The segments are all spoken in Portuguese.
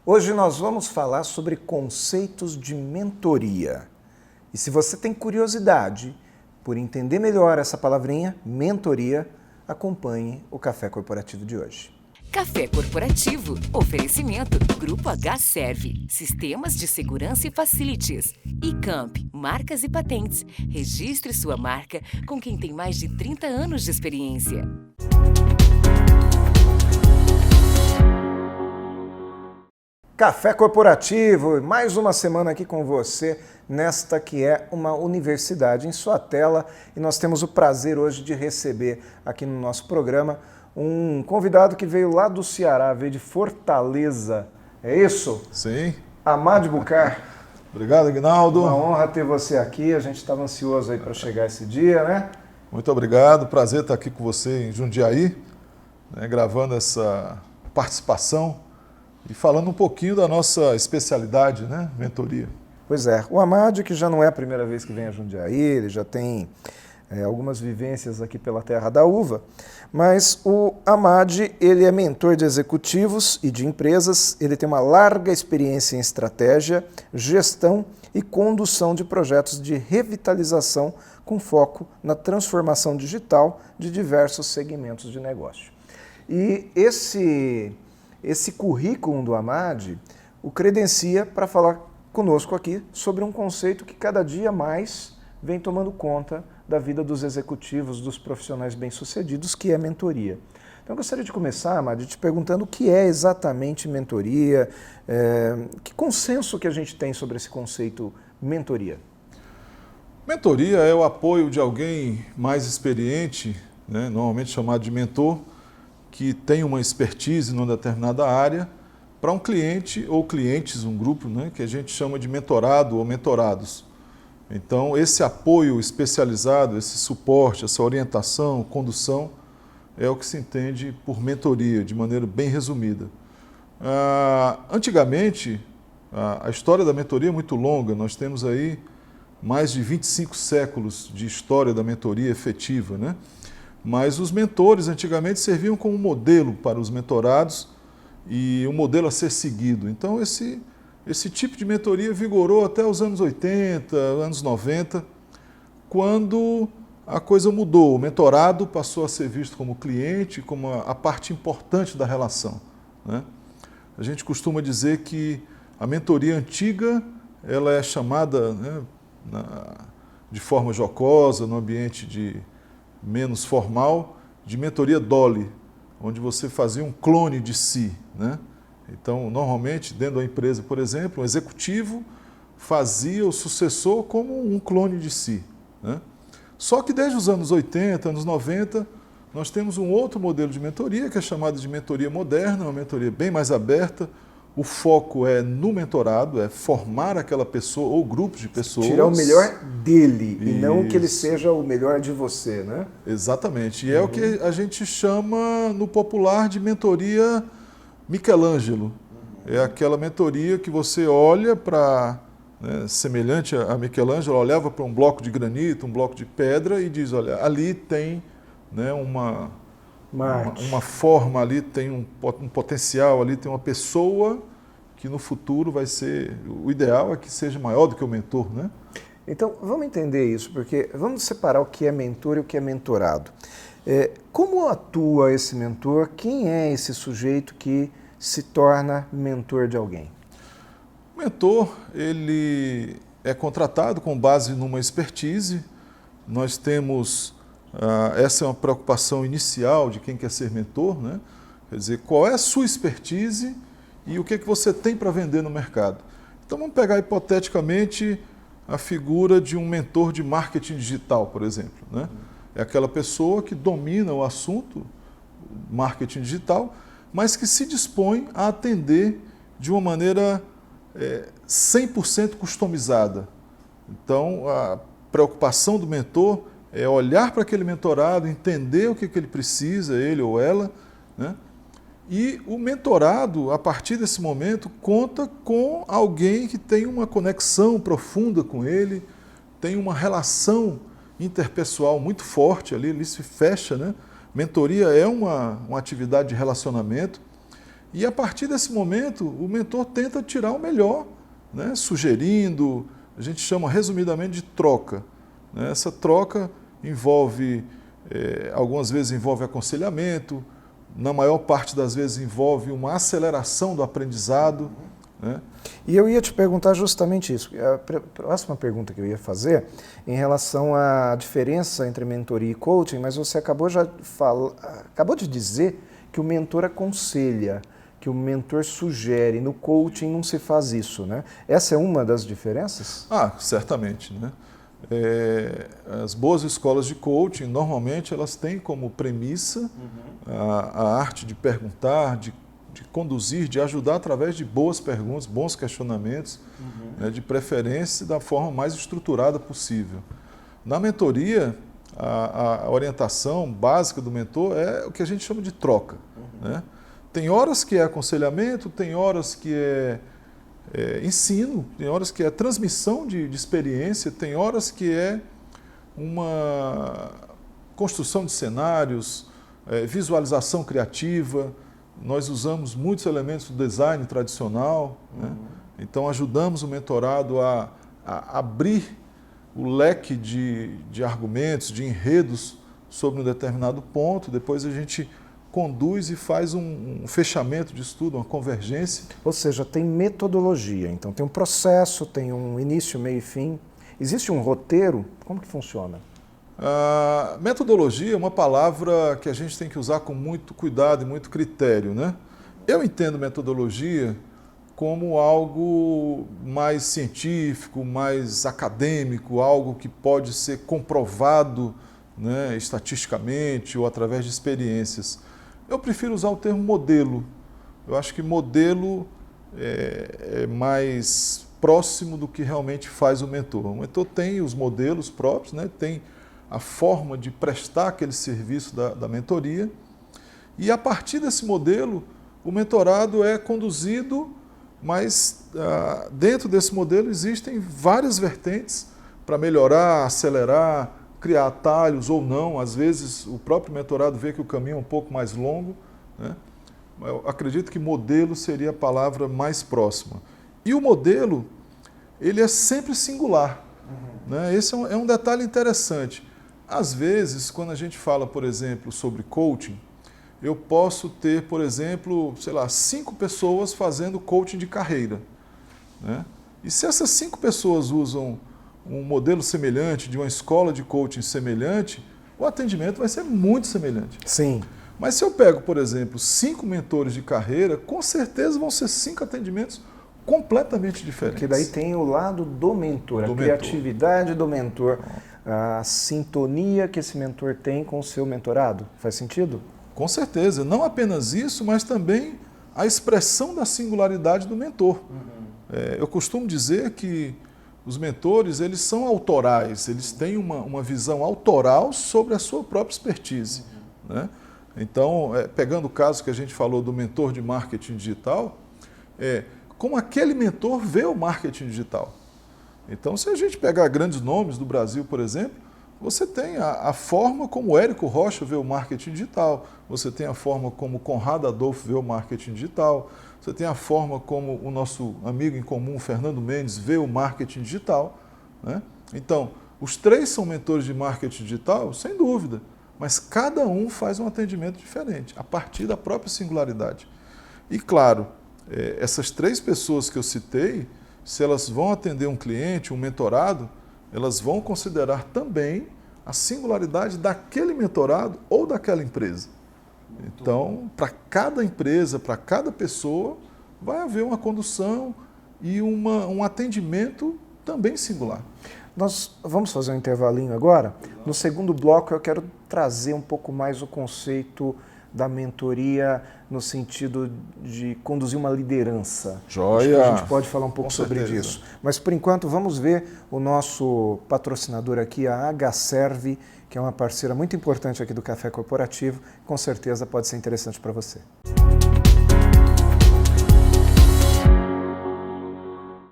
Hoje nós vamos falar sobre conceitos de mentoria. E se você tem curiosidade por entender melhor essa palavrinha, mentoria, acompanhe o Café Corporativo de hoje. Café Corporativo, oferecimento Grupo H Serve, Sistemas de Segurança e Facilities. eCamp, marcas e patentes. Registre sua marca com quem tem mais de 30 anos de experiência. Café Corporativo, mais uma semana aqui com você, nesta que é uma universidade em sua tela. E nós temos o prazer hoje de receber aqui no nosso programa um convidado que veio lá do Ceará, veio de Fortaleza. É isso? Sim. Amad Bucar. Obrigado, Aguinaldo. Uma honra ter você aqui. A gente estava ansioso aí para chegar esse dia, né? Muito obrigado. Prazer estar aqui com você em Jundiaí, gravando essa participação e falando um pouquinho da nossa especialidade, né? Mentoria. Pois é. O Amad, que já não é a primeira vez que vem a Jundiaí, ele já tem algumas vivências aqui pela Terra da Uva, mas o Amad, ele é mentor de executivos e de empresas, ele tem uma larga experiência em estratégia, gestão e condução de projetos de revitalização com foco na transformação digital de diversos segmentos de negócio. E esse currículo do Amad o credencia para falar conosco aqui sobre um conceito que cada dia mais vem tomando conta da vida dos executivos, dos profissionais bem-sucedidos, que é mentoria. Então eu gostaria de começar, Amad, te perguntando o que é exatamente mentoria, que consenso que a gente tem sobre esse conceito mentoria? Mentoria é o apoio de alguém mais experiente, normalmente chamado de mentor, que tem uma expertise numa determinada área, para um cliente ou clientes, um grupo, que a gente chama de mentorado ou mentorados. Então, esse apoio especializado, esse suporte, essa orientação, condução, é o que se entende por mentoria, de maneira bem resumida. Antigamente, a história da mentoria é muito longa, nós temos aí mais de 25 séculos de história da mentoria efetiva, Mas os mentores antigamente serviam como modelo para os mentorados e um modelo a ser seguido. Então, esse tipo de mentoria vigorou até os anos 80, anos 90, quando a coisa mudou. O mentorado passou a ser visto como cliente, como a parte importante da relação. A gente costuma dizer que a mentoria antiga ela é chamada de forma jocosa, no ambiente menos formal, de mentoria Dolly, onde você fazia um clone de si. Então, normalmente, dentro da empresa, por exemplo, um executivo fazia o sucessor como um clone de si. Só que desde os anos 80, anos 90, nós temos um outro modelo de mentoria, que é chamado de mentoria moderna, uma mentoria bem mais aberta. O foco é no mentorado, é formar aquela pessoa ou grupos de pessoas. Tirar o melhor dele e não que ele seja o melhor de você, né? Exatamente. E é o que a gente chama no popular de mentoria Michelangelo. É aquela mentoria que você olha para, semelhante a Michelangelo, olhava para um bloco de granito, um bloco de pedra e diz, olha, ali tem uma forma, ali tem um potencial, ali tem uma pessoa que no futuro vai ser, o ideal é que seja maior do que o mentor, Então, vamos entender isso, porque vamos separar o que é mentor e o que é mentorado. Como atua esse mentor? Quem é esse sujeito que se torna mentor de alguém? O mentor, ele é contratado com base numa expertise. Nós temos, essa é uma preocupação inicial de quem quer ser mentor, Quer dizer, qual é a sua expertise e o que você tem para vender no mercado. Então, vamos pegar hipoteticamente a figura de um mentor de marketing digital, por exemplo. É aquela pessoa que domina o assunto, marketing digital, mas que se dispõe a atender de uma maneira 100% customizada. Então, a preocupação do mentor é olhar para aquele mentorado, entender o que ele precisa, ele ou ela, E o mentorado, a partir desse momento, conta com alguém que tem uma conexão profunda com ele, tem uma relação interpessoal muito forte ali se fecha, Mentoria é uma atividade de relacionamento E a partir desse momento, o mentor tenta tirar o melhor, né? Sugerindo, a gente chama resumidamente de troca. Né? Essa troca envolve, algumas vezes envolve aconselhamento, na maior parte das vezes envolve uma aceleração do aprendizado. Né? E eu ia te perguntar justamente isso. A próxima pergunta que eu ia fazer em relação à diferença entre mentoria e coaching, mas você acabou de dizer que o mentor aconselha, que o mentor sugere. No coaching não se faz isso, né? Essa é uma das diferenças? Certamente, né? As boas escolas de coaching, normalmente, elas têm como premissa a arte de perguntar, de conduzir, de ajudar através de boas perguntas, bons questionamentos, né, de preferência da forma mais estruturada possível. Na mentoria, a orientação básica do mentor é o que a gente chama de troca. Né? Tem horas que é aconselhamento, tem horas que é ensino, tem horas que é transmissão de experiência, tem horas que é uma construção de cenários, visualização criativa. Nós usamos muitos elementos do design tradicional, né? Então ajudamos o mentorado a abrir o leque de argumentos, de enredos sobre um determinado ponto, depois a gente conduz e faz um fechamento de estudo, uma convergência. Ou seja, tem metodologia, então tem um processo, tem um início, meio e fim. Existe um roteiro? Como que funciona? Metodologia é uma palavra que a gente tem que usar com muito cuidado e muito critério, né? Eu entendo metodologia como algo mais científico, mais acadêmico, algo que pode ser comprovado, né, estatisticamente ou através de experiências. Eu prefiro usar o termo modelo. Eu acho que modelo é mais próximo do que realmente faz o mentor. O mentor tem os modelos próprios, né, tem a forma de prestar aquele serviço da mentoria, e a partir desse modelo o mentorado é conduzido, mas dentro desse modelo existem várias vertentes para melhorar, acelerar, criar atalhos ou não. Às vezes o próprio mentorado vê que o caminho é um pouco mais longo, né? Eu acredito que modelo seria a palavra mais próxima. E o modelo, ele é sempre singular. Né? Esse é um detalhe interessante. Às vezes, quando a gente fala, por exemplo, sobre coaching, eu posso ter, por exemplo, 5 pessoas fazendo coaching de carreira. Né? E se essas 5 pessoas usam um modelo semelhante, de uma escola de coaching semelhante, o atendimento vai ser muito semelhante. Sim. Mas se eu pego, por exemplo, 5 mentores de carreira, com certeza vão ser 5 atendimentos completamente diferentes. Porque daí tem o lado do mentor, a criatividade do mentor, a sintonia que esse mentor tem com o seu mentorado. Faz sentido? Com certeza. Não apenas isso, mas também a expressão da singularidade do mentor. Eu costumo dizer que os mentores, eles são autorais, eles têm uma visão autoral sobre a sua própria expertise. Né? Então, pegando o caso que a gente falou do mentor de marketing digital, como aquele mentor vê o marketing digital. Então, se a gente pegar grandes nomes do Brasil, por exemplo, você tem a forma como o Érico Rocha vê o marketing digital, você tem a forma como o Conrado Adolfo vê o marketing digital, você tem a forma como o nosso amigo em comum, Fernando Mendes, vê o marketing digital. Né? Então, os 3 são mentores de marketing digital, sem dúvida, mas cada um faz um atendimento diferente, a partir da própria singularidade. E, claro, essas 3 pessoas que eu citei, se elas vão atender um cliente, um mentorado, elas vão considerar também a singularidade daquele mentorado ou daquela empresa. Então, para cada empresa, para cada pessoa, vai haver uma condução e um atendimento também singular. Nós vamos fazer um intervalinho agora. No segundo bloco, eu quero trazer um pouco mais o conceito da mentoria no sentido de conduzir uma liderança. Joia! Acho que a gente pode falar um pouco sobre isso. Mas, por enquanto, vamos ver o nosso patrocinador aqui, a HServe, que é uma parceira muito importante aqui do Café Corporativo. Com certeza pode ser interessante para você.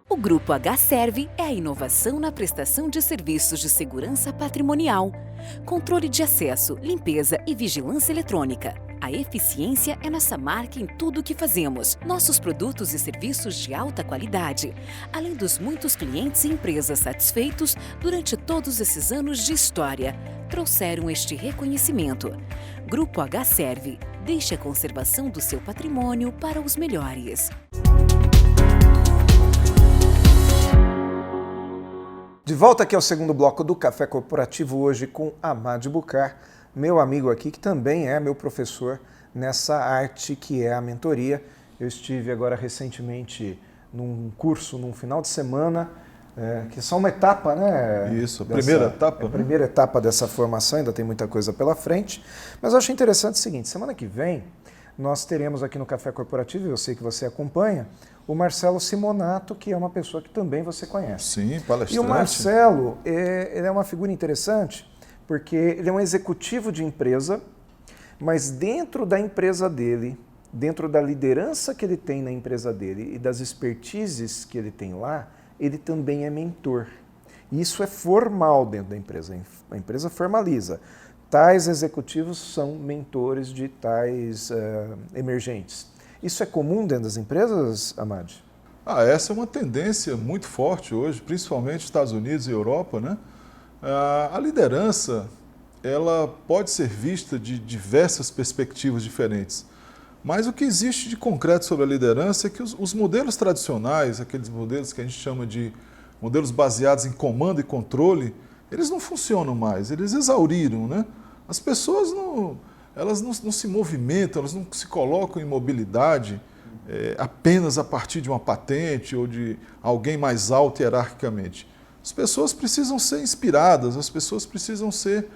O Grupo HServe é a inovação na prestação de serviços de segurança patrimonial, controle de acesso, limpeza e vigilância eletrônica. A eficiência é nossa marca em tudo o que fazemos. Nossos produtos e serviços de alta qualidade, além dos muitos clientes e empresas satisfeitos durante todos esses anos de história, trouxeram este reconhecimento. Grupo H-Serve, deixe a conservação do seu patrimônio para os melhores. De volta aqui ao segundo bloco do Café Corporativo, hoje com Amad Bucar, meu amigo aqui, que também é meu professor nessa arte que é a mentoria. Eu estive agora recentemente num curso, num final de semana, que é só uma etapa, né? Isso, a primeira etapa. A primeira etapa dessa formação, ainda tem muita coisa pela frente. Mas eu acho interessante o seguinte, semana que vem nós teremos aqui no Café Corporativo, eu sei que você acompanha, o Marcelo Simonato, que é uma pessoa que também você conhece. Sim, palestrante. E o Marcelo, ele é uma figura interessante, porque ele é um executivo de empresa, mas dentro da empresa dele, dentro da liderança que ele tem na empresa dele e das expertises que ele tem lá, ele também é mentor. Isso é formal dentro da empresa, a empresa formaliza. Tais executivos são mentores de tais emergentes. Isso é comum dentro das empresas, Amad? Essa é uma tendência muito forte hoje, principalmente nos Estados Unidos e Europa, né? A liderança, ela pode ser vista de diversas perspectivas diferentes. Mas o que existe de concreto sobre a liderança é que os modelos tradicionais, aqueles modelos que a gente chama de modelos baseados em comando e controle, eles não funcionam mais, eles exauriram, né? As pessoas não se movimentam, elas não se colocam em mobilidade apenas a partir de uma patente ou de alguém mais alto hierarquicamente. As pessoas precisam ser inspiradas, as pessoas precisam ser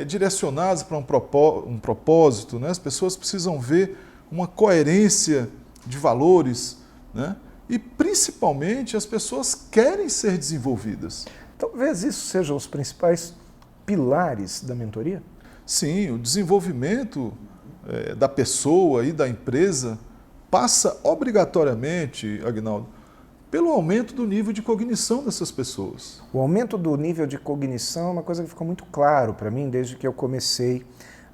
direcionadas para um propósito, né? As pessoas precisam ver uma coerência de valores, né? E principalmente as pessoas querem ser desenvolvidas. Talvez isso sejam os principais pilares da mentoria? Sim, o desenvolvimento da pessoa e da empresa passa obrigatoriamente, Agnaldo, pelo aumento do nível de cognição dessas pessoas. O aumento do nível de cognição é uma coisa que ficou muito claro para mim desde que eu comecei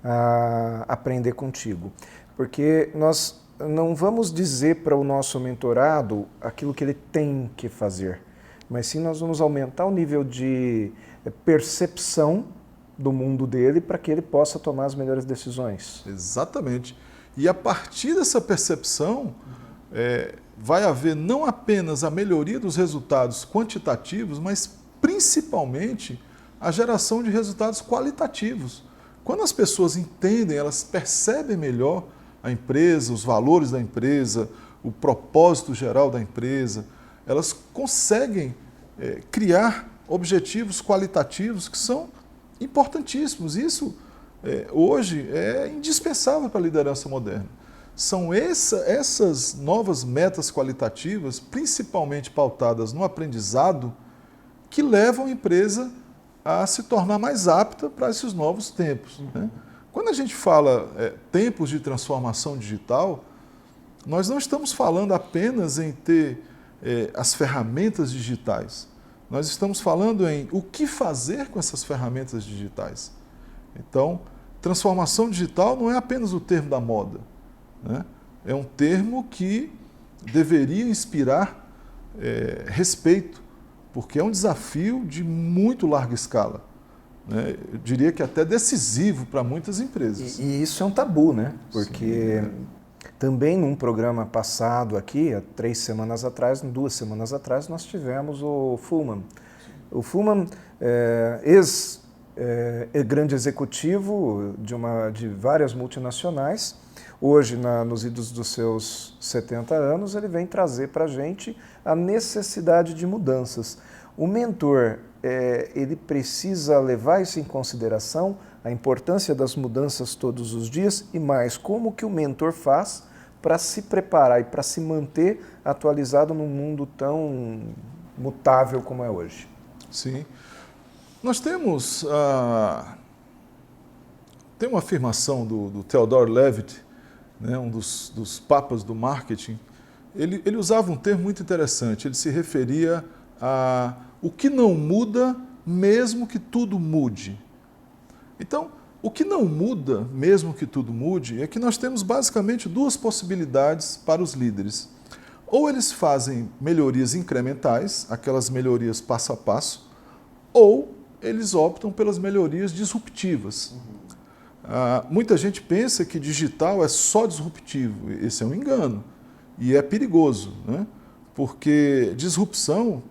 a aprender contigo. Porque nós não vamos dizer para o nosso mentorado aquilo que ele tem que fazer, mas sim nós vamos aumentar o nível de percepção do mundo dele para que ele possa tomar as melhores decisões. Exatamente. E a partir dessa percepção, vai haver não apenas a melhoria dos resultados quantitativos, mas principalmente a geração de resultados qualitativos. Quando as pessoas entendem, elas percebem melhor a empresa, os valores da empresa, o propósito geral da empresa, elas conseguem criar objetivos qualitativos que são importantíssimos. Isso hoje é indispensável para a liderança moderna. São essas novas metas qualitativas, principalmente pautadas no aprendizado, que levam a empresa a se tornar mais apta para esses novos tempos, né? Quando a gente fala tempos de transformação digital, nós não estamos falando apenas em ter as ferramentas digitais. Nós estamos falando em o que fazer com essas ferramentas digitais. Então, transformação digital não é apenas o termo da moda, né? É um termo que deveria inspirar respeito, porque é um desafio de muito larga escala, né? Eu diria que até decisivo para muitas empresas. E isso é um tabu, né? Porque também num programa passado aqui, há 2 semanas atrás, nós tivemos o Fullman. O Fullman grande executivo de várias multinacionais. Hoje, nos idos dos seus 70 anos, ele vem trazer para a gente a necessidade de mudanças. O mentor, ele precisa levar isso em consideração, a importância das mudanças todos os dias e mais, como que o mentor faz para se preparar e para se manter atualizado num mundo tão mutável como é hoje. Sim. Nós temos tem uma afirmação do Theodore Levitt, né, um dos papas do marketing. Ele usava um termo muito interessante, ele se referia a o que não muda mesmo que tudo mude. Então, O que não muda, mesmo que tudo mude, é que nós temos basicamente duas possibilidades para os líderes. Ou eles fazem melhorias incrementais, aquelas melhorias passo a passo, ou eles optam pelas melhorias disruptivas. Muita gente pensa que digital é só disruptivo. Esse é um engano e é perigoso, né? Porque disrupção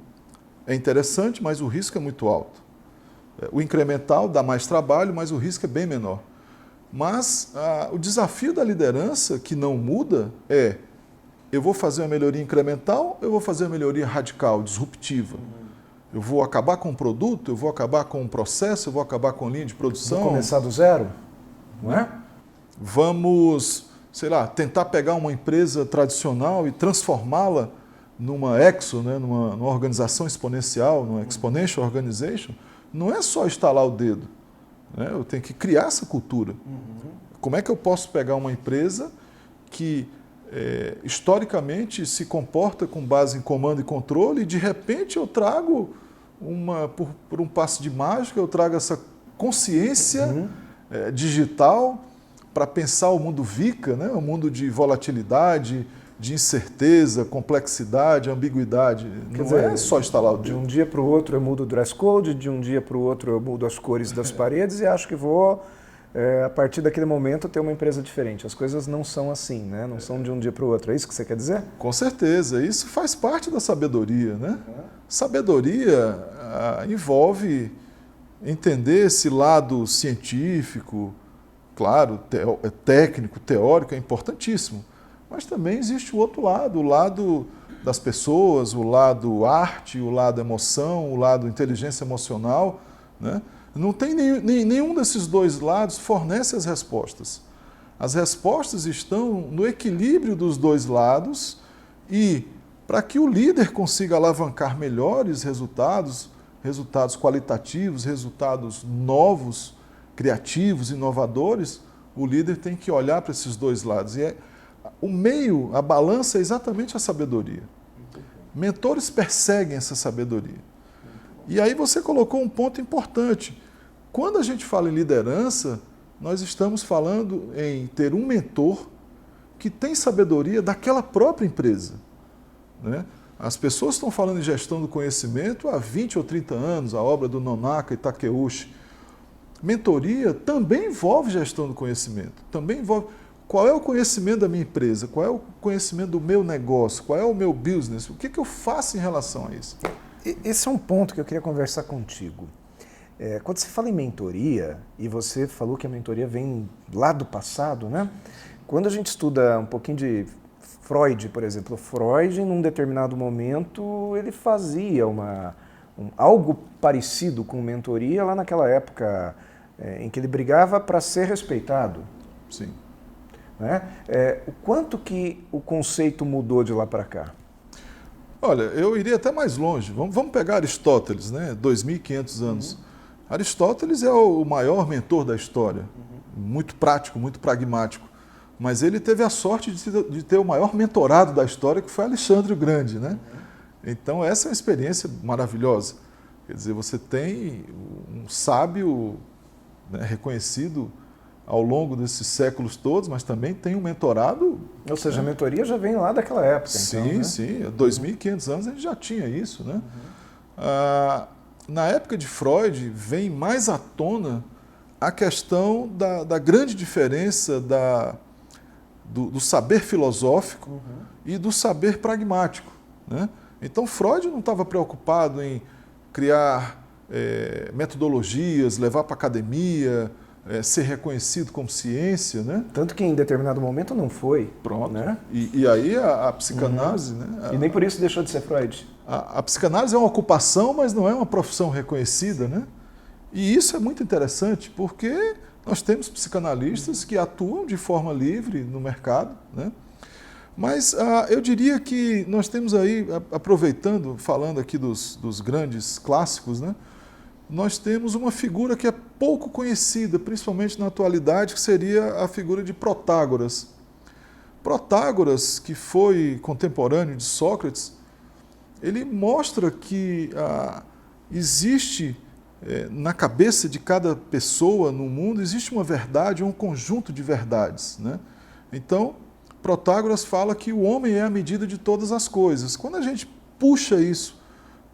é interessante, mas o risco é muito alto. O incremental dá mais trabalho, mas o risco é bem menor. Mas o desafio da liderança, que não muda, é: eu vou fazer uma melhoria incremental, eu vou fazer uma melhoria radical, disruptiva. Eu vou acabar com o produto, eu vou acabar com o processo, eu vou acabar com a linha de produção. Vou começar do zero, não é? Vamos, sei lá, tentar pegar uma empresa tradicional e transformá-la numa EXO, né, numa organização exponencial, numa Exponential Organization. Não é só estalar o dedo, né? Eu tenho que criar essa cultura. Como é que eu posso pegar uma empresa que historicamente se comporta com base em comando e controle e de repente eu trago por um passe de mágica, eu trago essa consciência digital para pensar o mundo VICA, né? O mundo de volatilidade, de incerteza, complexidade, ambiguidade. Não é só instalar o dedo. De um dia para o outro eu mudo o dress code, de um dia para o outro eu mudo as cores das paredes e acho que vou, a partir daquele momento, ter uma empresa diferente. As coisas não são assim, né? Não são de um dia para o outro. É isso que você quer dizer? Com certeza. Isso faz parte da sabedoria, né? Sabedoria envolve entender esse lado científico, claro, técnico, teórico, é importantíssimo. Mas também existe o outro lado, o lado das pessoas, o lado arte, o lado emoção, o lado inteligência emocional, né? Não tem nenhum desses dois lados fornece as respostas. As respostas estão no equilíbrio dos dois lados e para que o líder consiga alavancar melhores resultados, resultados qualitativos, resultados novos, criativos, inovadores, o líder tem que olhar para esses dois lados. E o meio, a balança é exatamente a sabedoria. Mentores perseguem essa sabedoria. E aí você colocou um ponto importante. Quando a gente fala em liderança, nós estamos falando em ter um mentor que tem sabedoria daquela própria empresa, né? As pessoas estão falando em gestão do conhecimento há 20 ou 30 anos, a obra do Nonaka e Takeuchi. Mentoria também envolve gestão do conhecimento, também envolve qual é o conhecimento da minha empresa, qual é o conhecimento do meu negócio, qual é o meu business, o que eu faço em relação a isso. Esse é um ponto que eu queria conversar contigo. Quando você fala em mentoria, e você falou que a mentoria vem lá do passado, né? Quando a gente estuda um pouquinho de Freud, por exemplo, Freud, num determinado momento, ele fazia algo parecido com mentoria lá naquela época em que ele brigava para ser respeitado. Sim. Né? O quanto que o conceito mudou de lá para cá? Olha, eu iria até mais longe. Vamos pegar Aristóteles, né? 2.500 anos. Aristóteles é o maior mentor da história, muito prático, muito pragmático. Mas ele teve a sorte de ter o maior mentorado da história, que foi Alexandre o Grande, né? Então essa é uma experiência maravilhosa. Quer dizer, você tem um sábio, né, reconhecido ao longo desses séculos todos, mas também tem um mentorado. Ou seja, a mentoria já vem lá daquela época. Sim, então, né? sim. 2.500 anos a gente já tinha isso, né? Na época de Freud, vem mais à tona a questão da grande diferença do saber filosófico e do saber pragmático, né? Então, Freud não estava preocupado em criar metodologias, levar para a academia, ser reconhecido como ciência, né? Tanto que em determinado momento não foi. Pronto. Né? E aí a psicanálise... Né? E nem por isso deixou de ser Freud. A psicanálise é uma ocupação, mas não é uma profissão reconhecida, né? E isso é muito interessante, porque nós temos psicanalistas que atuam de forma livre no mercado, né? Mas eu diria que nós temos aí, aproveitando, falando aqui dos grandes clássicos, né? Nós temos uma figura que é pouco conhecida, principalmente na atualidade, que seria a figura de Protágoras. Protágoras, que foi contemporâneo de Sócrates, ele mostra que existe na cabeça de cada pessoa no mundo existe uma verdade ou um conjunto de verdades, né? Então, Protágoras fala que o homem é a medida de todas as coisas. Quando a gente puxa isso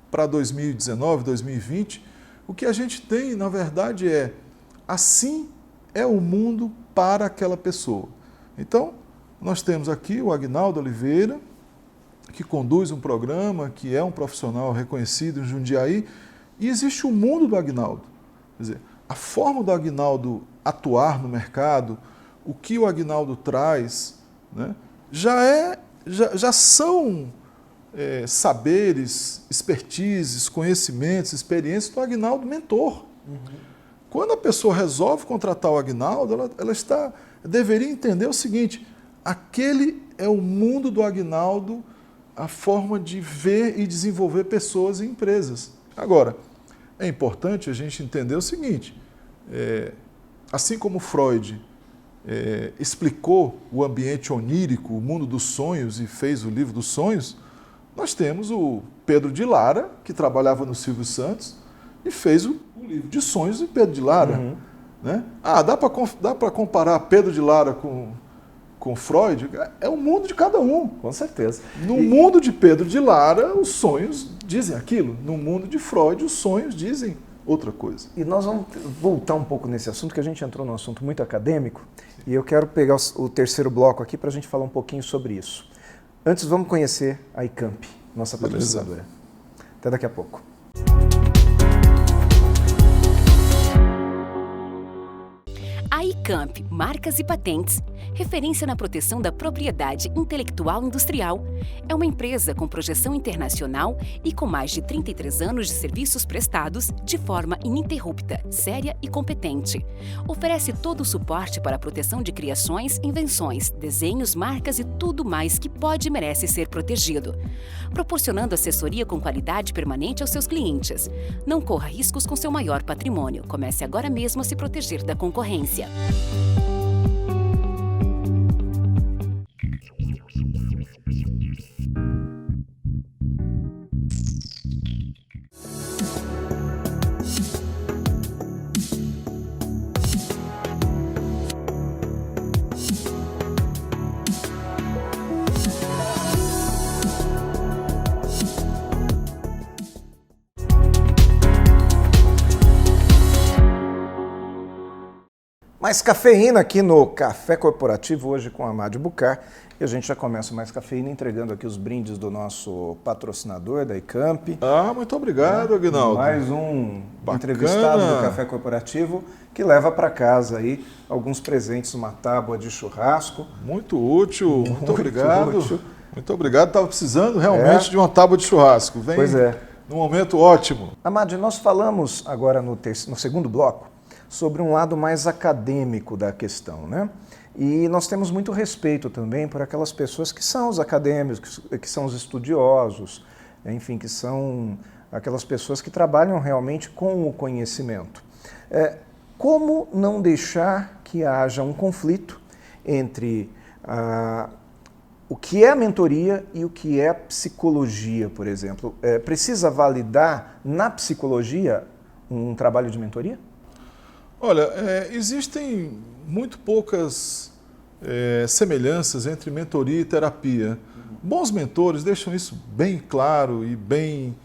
para 2019, 2020, o que a gente tem, na verdade, assim é o mundo para aquela pessoa. Então, nós temos aqui o Aguinaldo Oliveira, que conduz um programa, que é um profissional reconhecido em Jundiaí, e existe o mundo do Aguinaldo. Quer dizer, a forma do Aguinaldo atuar no mercado, o que o Aguinaldo traz, né, já são saberes, expertises, conhecimentos, experiências do Aguinaldo mentor. Quando a pessoa resolve contratar o Aguinaldo, ela deveria entender o seguinte: aquele é o mundo do Aguinaldo, a forma de ver e desenvolver pessoas e empresas. Agora, é importante a gente entender o seguinte, assim como Freud explicou o ambiente onírico, o mundo dos sonhos e fez o livro dos sonhos, nós temos o Pedro de Lara, que trabalhava no Silvio Santos, e fez o livro de sonhos de Pedro de Lara. Né? Dá para comparar Pedro de Lara com Freud? É o mundo de cada um. Com certeza. No mundo de Pedro de Lara, os sonhos dizem aquilo. No mundo de Freud, os sonhos dizem outra coisa. E nós vamos voltar um pouco nesse assunto, que a gente entrou num assunto muito acadêmico, e eu quero pegar o terceiro bloco aqui para a gente falar um pouquinho sobre isso. Antes, vamos conhecer a iCamp, nossa patrocinadora. Até daqui a pouco. A iCamp Marcas e Patentes, referência na proteção da propriedade intelectual industrial, é uma empresa com projeção internacional e com mais de 33 anos de serviços prestados de forma ininterrupta, séria e competente. Oferece todo o suporte para a proteção de criações, invenções, desenhos, marcas e tudo mais que pode e merece ser protegido, proporcionando assessoria com qualidade permanente aos seus clientes. Não corra riscos com seu maior patrimônio. Comece agora mesmo a se proteger da concorrência. Mais cafeína aqui no Café Corporativo, hoje com a Amad Bucar. E a gente já começa mais cafeína entregando aqui os brindes do nosso patrocinador, da iCamp. Muito obrigado, Aguinaldo. Mais um entrevistado do Café Corporativo que leva para casa aí alguns presentes, uma tábua de churrasco. Muito útil, muito obrigado. Útil. Muito obrigado, estava precisando realmente de uma tábua de churrasco. Vem num momento ótimo. Amad, nós falamos agora no segundo bloco sobre um lado mais acadêmico da questão, né? E nós temos muito respeito também por aquelas pessoas que são os acadêmicos, que são os estudiosos, enfim, que são aquelas pessoas que trabalham realmente com o conhecimento. Como não deixar que haja um conflito entre o que é a mentoria e o que é a psicologia, por exemplo? Precisa validar na psicologia um trabalho de mentoria? Olha, existem muito poucas semelhanças entre mentoria e terapia. Bons mentores deixam isso bem claro e bem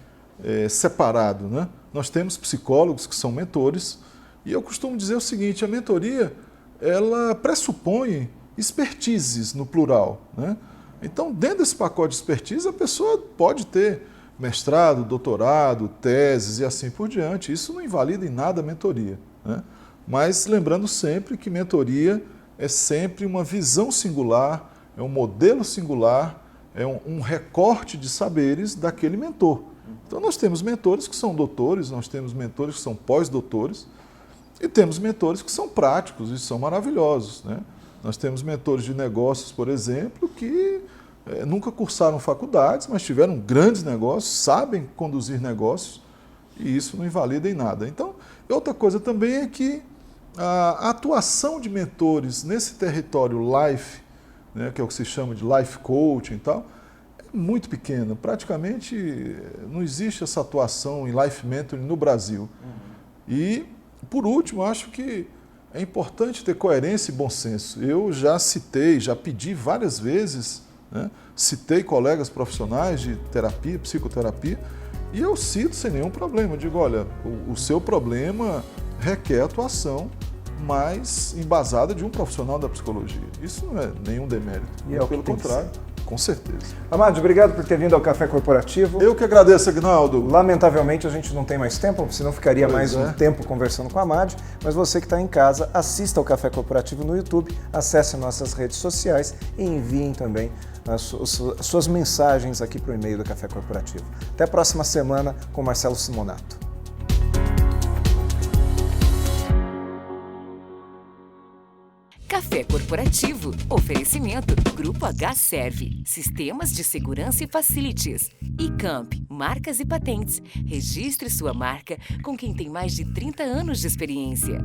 separado, né? Nós temos psicólogos que são mentores e eu costumo dizer o seguinte: a mentoria ela pressupõe expertises no plural, né? Então, dentro desse pacote de expertise, a pessoa pode ter mestrado, doutorado, teses e assim por diante. Isso não invalida em nada a mentoria, né? Mas lembrando sempre que mentoria é sempre uma visão singular, é um modelo singular, é um recorte de saberes daquele mentor. Então nós temos mentores que são doutores, nós temos mentores que são pós-doutores e temos mentores que são práticos e são maravilhosos, né? Nós temos mentores de negócios, por exemplo, que nunca cursaram faculdades, mas tiveram grandes negócios, sabem conduzir negócios e isso não invalida em nada. Então, outra coisa também é que a atuação de mentores nesse território life, né, que é o que se chama de life coaching e tal, é muito pequena. Praticamente não existe essa atuação em life mentoring no Brasil. E, por último, acho que é importante ter coerência e bom senso. Eu já citei, já pedi várias vezes, né? Citei colegas profissionais de terapia, psicoterapia, e eu cito sem nenhum problema. Eu digo, olha, o seu problema requer atuação mais embasada de um profissional da psicologia. Isso não é nenhum demérito. E é o que pelo tem que contrário, com certeza. Amade, obrigado por ter vindo ao Café Corporativo. Eu que agradeço, Aguinaldo. Lamentavelmente a gente não tem mais tempo, senão ficaria mais um é. tempo conversando com a Amade, mas você que está em casa, assista ao Café Corporativo no YouTube, acesse nossas redes sociais e enviem também as suas mensagens aqui para o e-mail do Café Corporativo. Até a próxima semana com Marcelo Simonato. Café Corporativo. Oferecimento Grupo H Serve. Sistemas de segurança e facilities. eCamp, marcas e patentes. Registre sua marca com quem tem mais de 30 anos de experiência.